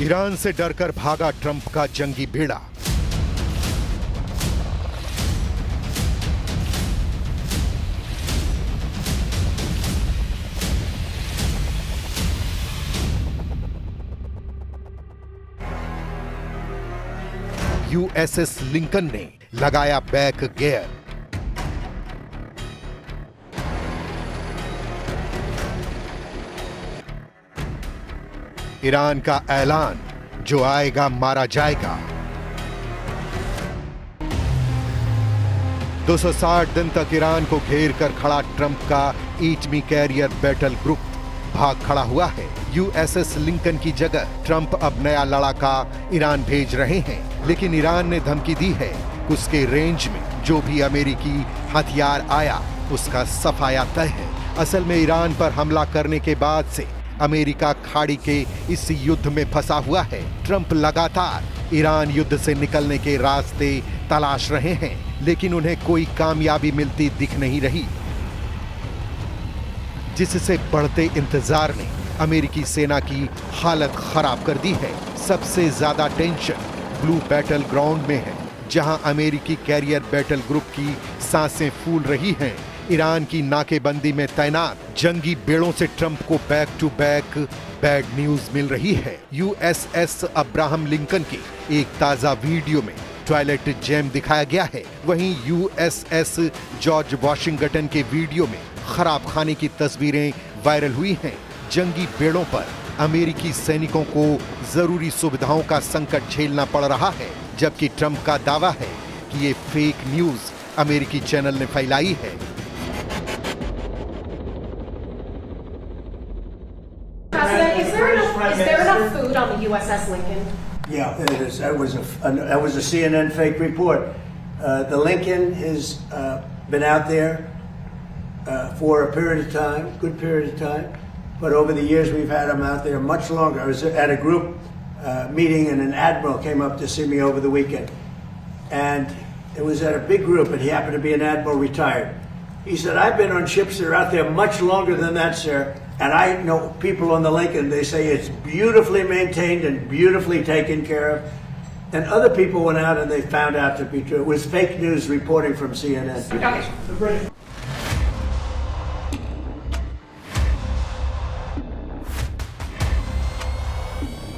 Iran से डरकर भागा ट्रंप का जंगी बेड़ा। यूएसएस लिंकन ने लगाया बैक गियर। ईरान का ऐलान, जो आएगा मारा जाएगा। 260 दिन तक ईरान को घेर कर खड़ा ट्रंप का एटमी कैरियर बैटल ग्रुप भाग खड़ा हुआ है। यूएसएस लिंकन की जगह ट्रंप अब नया लड़ाका ईरान भेज रहे हैं, लेकिन ईरान ने धमकी दी है कि उसके रेंज में जो भी अमेरिकी हथियार आया उसका सफाया तय है। असल में ईरान पर हमला करने के बाद से अमेरिका खाड़ी के इस युद्ध में फंसा हुआ है। ट्रंप लगातार ईरान युद्ध से निकलने के रास्ते तलाश रहे हैं, लेकिन उन्हें कोई कामयाबी मिलती दिख नहीं रही, जिससे बढ़ते इंतजार ने अमेरिकी सेना की हालत खराब कर दी है। सबसे ज्यादा टेंशन ब्लू बैटल ग्राउंड में है, जहां अमेरिकी कैरियर बैटल ग्रुप की सांसें फूल रही हैं। ईरान की नाकेबंदी में तैनात जंगी बेड़ों से ट्रंप को back to back bad news मिल रही है। यूएसएस अब्राहम लिंकन के एक ताजा वीडियो में टॉयलेट जैम दिखाया गया है। वहीं यूएसएस जॉर्ज वॉशिंगटन के वीडियो में खराब खाने की तस्वीरें वायरल हुई हैं। जंगी बेड़ों पर अमेरिकी सैनिकों को जरूरी सुविधाओं का संकट झेलना पड़ रहा है, जबकि ट्रंप का दावा है कि ये फेक न्यूज अमेरिकी चैनल ने फैलाई है। Is there enough food on the USS Lincoln? Yeah, it is. That was a CNN fake report. The Lincoln has been out there for a period of time, good period of time. But over the years, we've had them out there much longer. I was at a group meeting, and an admiral came up to see me over the weekend. And it was at a big group, and he happened to be an admiral retired. He said, I've been on ships that are out there much longer than that, sir. And I know people on the Lincoln, they say it's beautifully maintained and beautifully taken care of. And other people went out and they found out to be true. It was fake news reporting from CNN. Okay.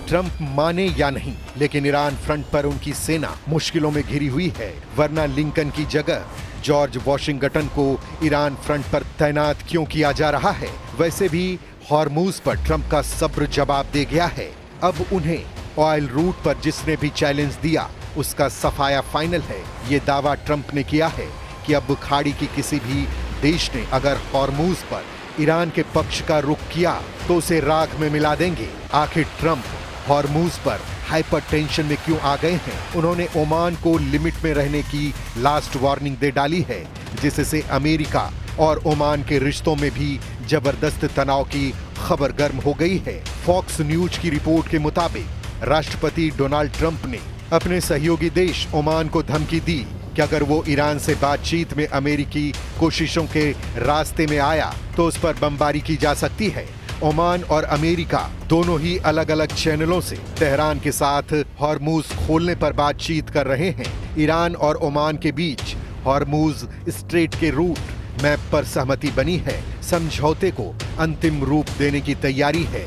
Trump माने या नहीं, लेकिन Iran front पर उनकी सेना मुश्किलों में घिरी हुई है। वरना लिंकन की जगह जॉर्ज वॉशिंगटन को ईरान फ्रंट पर तैनात क्यों किया जा रहा है? वैसे भी हॉर्मूज पर ट्रंप का सब्र जवाब दे गया है। अब उन्हें ऑयल रूट पर जिसने भी चैलेंज दिया उसका सफाया फाइनल है। ये दावा ट्रंप ने किया है कि अब खाड़ी की किसी भी देश ने अगर हॉर्मूज पर ईरान के पक्ष का रुख किया तो उसे राख में मिला देंगे। आखिर ट्रंप हॉर्मूज पर हाइपर टेंशन में क्यों आ गए हैं? उन्होंने ओमान को लिमिट में रहने की लास्ट वार्निंग दे डाली है, जिससे अमेरिका और ओमान के रिश्तों में भी जबरदस्त तनाव की खबर गर्म हो गई है। फॉक्स न्यूज की रिपोर्ट के मुताबिक राष्ट्रपति डोनाल्ड ट्रंप ने अपने सहयोगी देश ओमान को धमकी दी कि अगर वो ईरान से बातचीत में अमेरिकी कोशिशों के रास्ते में आया तो उस पर बमबारी की जा सकती है। ओमान और अमेरिका दोनों ही अलग अलग चैनलों से तेहरान के साथ हॉर्मूज खोलने पर बातचीत कर रहे हैं। ईरान और ओमान के बीच हॉर्मूज स्ट्रेट के रूट मैप पर सहमति बनी है। समझौते को अंतिम रूप देने की तैयारी है।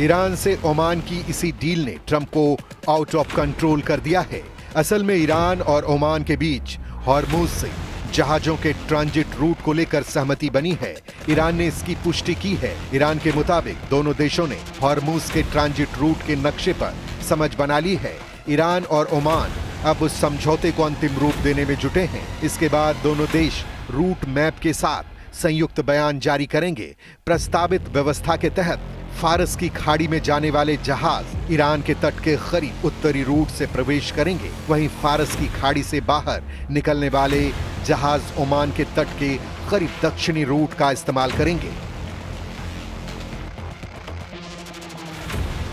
ईरान से ओमान की इसी डील ने ट्रंप को आउट ऑफ कंट्रोल कर दिया है। असल में ईरान और ओमान के बीच हॉर्मूज से जहाजों के ट्रांजिट रूट को लेकर सहमति बनी है। ईरान ने इसकी पुष्टि की है। ईरान के मुताबिक दोनों देशों ने हॉर्मूज के ट्रांजिट रूट के नक्शे पर समझ बना ली है। ईरान और ओमान अब उस समझौते को अंतिम रूप देने में जुटे हैं। इसके बाद दोनों देश रूट मैप के साथ संयुक्त बयान जारी करेंगे। प्रस्तावित व्यवस्था के तहत फारस की खाड़ी में जाने वाले जहाज ईरान के तट के करीब उत्तरी रूट से प्रवेश करेंगे। वहीं फारस की खाड़ी से बाहर निकलने वाले जहाज ओमान के तट के करीब दक्षिणी रूट का इस्तेमाल करेंगे।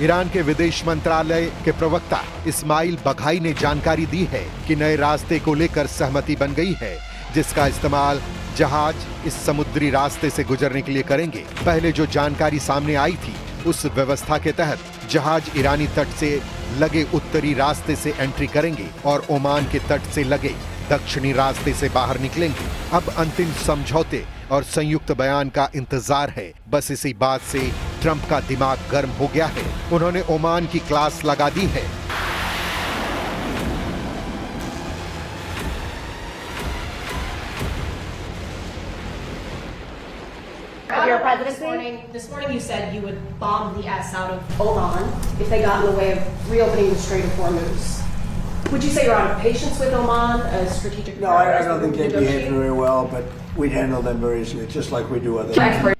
ईरान के विदेश मंत्रालय के प्रवक्ता इस्माइल बघाई ने जानकारी दी है कि नए रास्ते को लेकर सहमति बन गई है, जिसका इस्तेमाल जहाज इस समुद्री रास्ते से गुजरने के लिए करेंगे। पहले जो जानकारी सामने आई थी, उस व्यवस्था के तहत जहाज ईरानी तट से लगे उत्तरी रास्ते से एंट्री करेंगे और ओमान के तट से लगे दक्षिणी रास्ते से बाहर निकलेंगे। अब अंतिम समझौते और संयुक्त बयान का इंतजार है। बस इसी बात से ट्रंप का दिमाग गर्म हो गया है। उन्होंने ओमान की क्लास लगा दी है। Your presidency? This morning you said you would bomb the S out of Oman if they got in the way of reopening the Strait of Hormuz. Would you say you're out of patience with Oman, a strategic No, I don't think they behave very well, but we'd handle them very easily, just like we do other.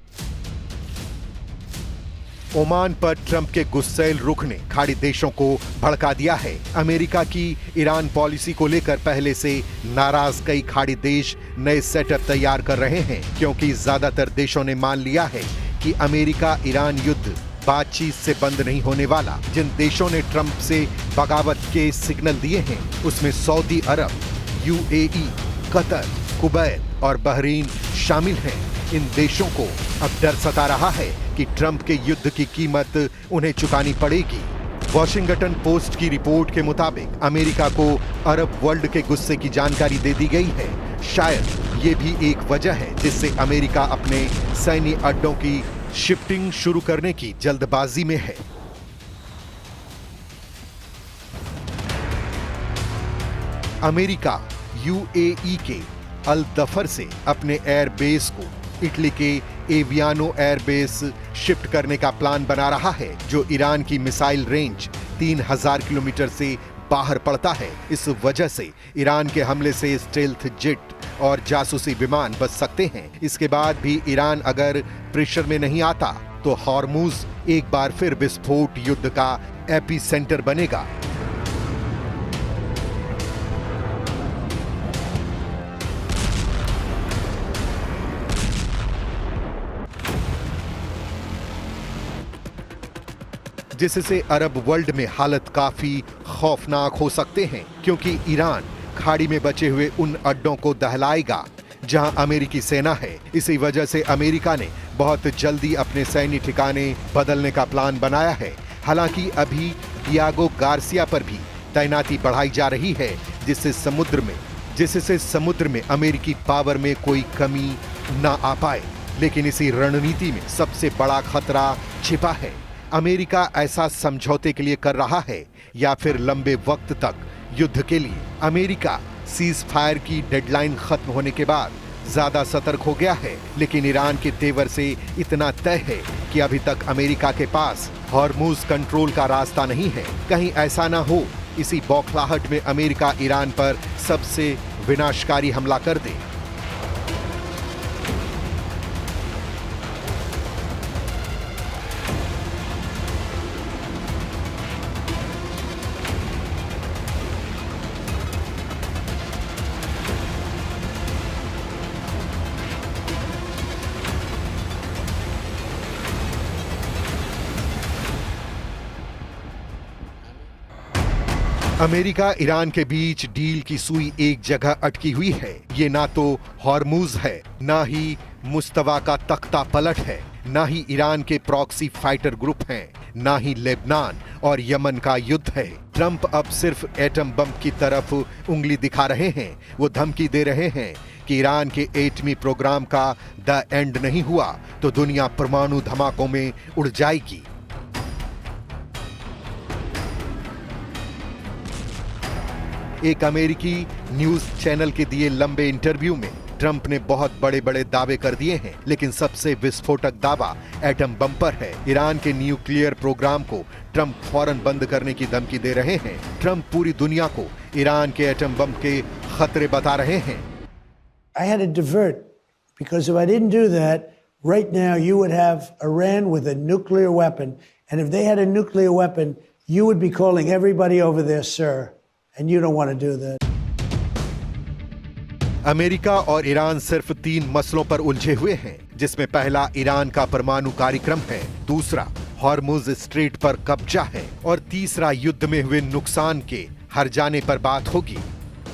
Oman पर Trump के गुस्सैल रुख ने खाड़ी देशों को भड़का दिया है। अमेरिका की ईरान पॉलिसी को लेकर पहले से नाराज कई खाड़ी देश नए सेटअप तैयार कर रहे हैं, क्योंकि ज्यादातर देशों ने मान लिया है कि अमेरिका ईरान युद्ध बातचीत से बंद नहीं होने वाला। जिन देशों ने ट्रंप से बगावत के सिग्नल दिए हैं, उसमें सऊदी अरब, यूएई, कतर, कुवैत और बहरीन शामिल हैं। इन देशों को अब डर सता रहा है कि ट्रंप के युद्ध की कीमत उन्हें चुकानी पड़ेगी। वॉशिंगटन पोस्ट की रिपोर्ट के मुताबिक अमेरिका को अरब वर्ल्ड के गुस्से की जानकारी दे दी गई है। शायद ये भी एक वजह है जिससे अमेरिका अपने सैन्य अड्डों की शिफ्टिंग शुरू करने की जल्दबाजी में है। अमेरिका यूएई के अल दफर से अपने एयरबेस को इटली के एवियानो एयरबेस शिफ्ट करने का प्लान बना रहा है, जो ईरान की मिसाइल रेंज 3000 किलोमीटर से बाहर पड़ता है। इस वजह से ईरान के हमले से स्टेल्थ जेट और जासूसी विमान बच सकते हैं। इसके बाद भी ईरान अगर प्रेशर में नहीं आता तो हॉर्मुज एक बार फिर विस्फोट युद्ध का एपी सेंटर बनेगा। जिससे अरब वर्ल्ड में हालत काफी खौफनाक हो सकते हैं, क्योंकि ईरान खाड़ी में बचे हुए उन अड्डों को दहलाएगा जहां अमेरिकी सेना है। इसी वजह से अमेरिका ने बहुत जल्दी अपने सैन्य ठिकाने बदलने का प्लान बनाया है। हालांकि अभी डियागो गार्सिया पर भी तैनाती बढ़ाई जा रही है, जिससे समुद्र में अमेरिकी पावर में कोई कमी ना आ पाए। लेकिन इसी रणनीति में सबसे बड़ा खतरा छिपा है। अमेरिका ऐसा समझौते के लिए कर रहा है या फिर लंबे वक्त तक युद्ध के लिए। अमेरिका सीज फायर की डेडलाइन खत्म होने के बाद ज्यादा सतर्क हो गया है, लेकिन ईरान के तेवर से इतना तय है कि अभी तक अमेरिका के पास हॉर्मुज कंट्रोल का रास्ता नहीं है। कहीं ऐसा ना हो इसी बौखलाहट में अमेरिका ईरान पर सबसे विनाशकारी हमला कर दे। अमेरिका ईरान के बीच डील की सुई एक जगह अटकी हुई है। ये ना तो हॉर्मुज है, ना ही मुस्तवा का तख्ता पलट है, ना ही ईरान के प्रॉक्सी फाइटर ग्रुप हैं, ना ही लेबनान और यमन का युद्ध है। ट्रंप अब सिर्फ एटम बम की तरफ उंगली दिखा रहे हैं। वो धमकी दे रहे हैं कि ईरान के एटमी प्रोग्राम का द एंड नहीं हुआ तो दुनिया परमाणु धमाकों में उड़ जाएगी। एक अमेरिकी न्यूज चैनल के दिए लंबे इंटरव्यू में ट्रंप ने बहुत बड़े बड़े दावे कर दिए हैं, लेकिन सबसे विस्फोटक दावा एटम बम पर है। ईरान के न्यूक्लियर प्रोग्राम को ट्रंप फौरन बंद करने की धमकी दे रहे हैं। ट्रंप पूरी दुनिया को ईरान के एटम बम के खतरे बता रहे हैं। I had to divert, because if I didn't do that, right now you would have Iran with a nuclear weapon. And if they had a nuclear weapon, you would be calling everybody over there, sir. And you don't want to do that. America और Iran सिर्फ 3 मसलों पर उलझे हुए हैं, जिसमें पहला Iran का परमाणु कार्यक्रम है, दूसरा हॉर्मुज स्ट्रेट पर कब्जा है और तीसरा युद्ध में हुए नुकसान के हर जाने पर बात होगी।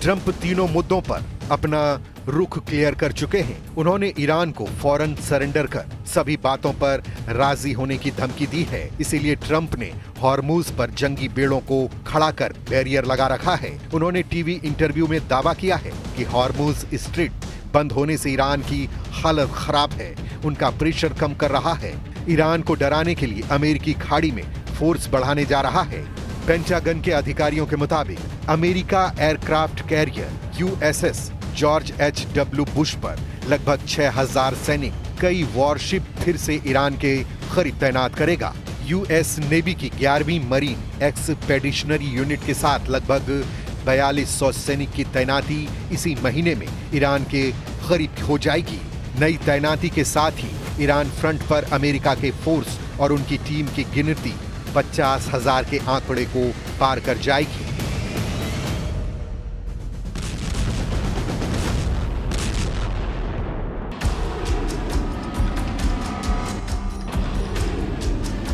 ट्रंप तीनों मुद्दों पर अपना रुख क्लियर कर चुके हैं। उन्होंने ईरान को फौरन सरेंडर कर सभी बातों पर राजी होने की धमकी दी है। इसीलिए ट्रंप ने हॉर्मुज पर जंगी बेड़ों को खड़ा कर बैरियर लगा रखा है। उन्होंने टीवी इंटरव्यू में दावा किया है कि हॉर्मुज स्ट्रेट बंद होने से ईरान की हालत खराब है, उनका प्रेशर कम कर रहा है। ईरान को डराने के लिए अमेरिकी खाड़ी में फोर्स बढ़ाने जा रहा है। पेंटागन के अधिकारियों के मुताबिक America aircraft carrier USS George H.W. Bush पर लगभग 6000 सैनिक, कई वॉरशिप फिर से ईरान के करीब तैनात करेगा। US नेवी की 11वीं मरीन एक्सपेडिशनरी यूनिट के साथ लगभग 4200 सैनिक की तैनाती इसी महीने में ईरान के करीब हो जाएगी। नई तैनाती के साथ ही ईरान फ्रंट पर अमेरिका के फोर्स और उनकी टीम की गिनती 50,000 के आंकड़े को पार कर जाएगी।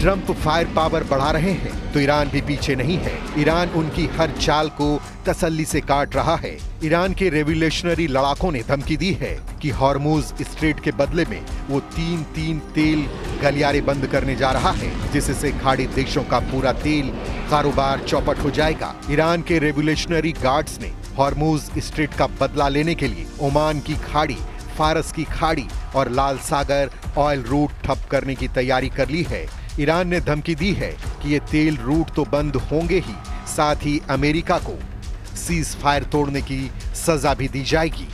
ट्रंप फायर पावर बढ़ा रहे हैं तो ईरान भी पीछे नहीं है। ईरान उनकी हर चाल को तसल्ली से काट रहा है। ईरान के रेवोल्यूशनरी लड़ाकों ने धमकी दी है कि हॉर्मुज स्ट्रेट के बदले में वो 3 तेल गलियारे बंद करने जा रहा है, जिससे खाड़ी देशों का पूरा तेल कारोबार चौपट हो जाएगा। ईरान के रेवोल्यूशनरी गार्ड्स ने हॉर्मुज स्ट्रेट का बदला लेने के लिए ओमान की खाड़ी, फारस की खाड़ी और लाल सागर ऑयल रूट ठप करने की तैयारी कर ली है। ईरान ने धमकी दी है कि ये तेल रूट तो बंद होंगे ही, साथ ही अमेरिका को सीज फायर तोड़ने की सजा भी दी जाएगी।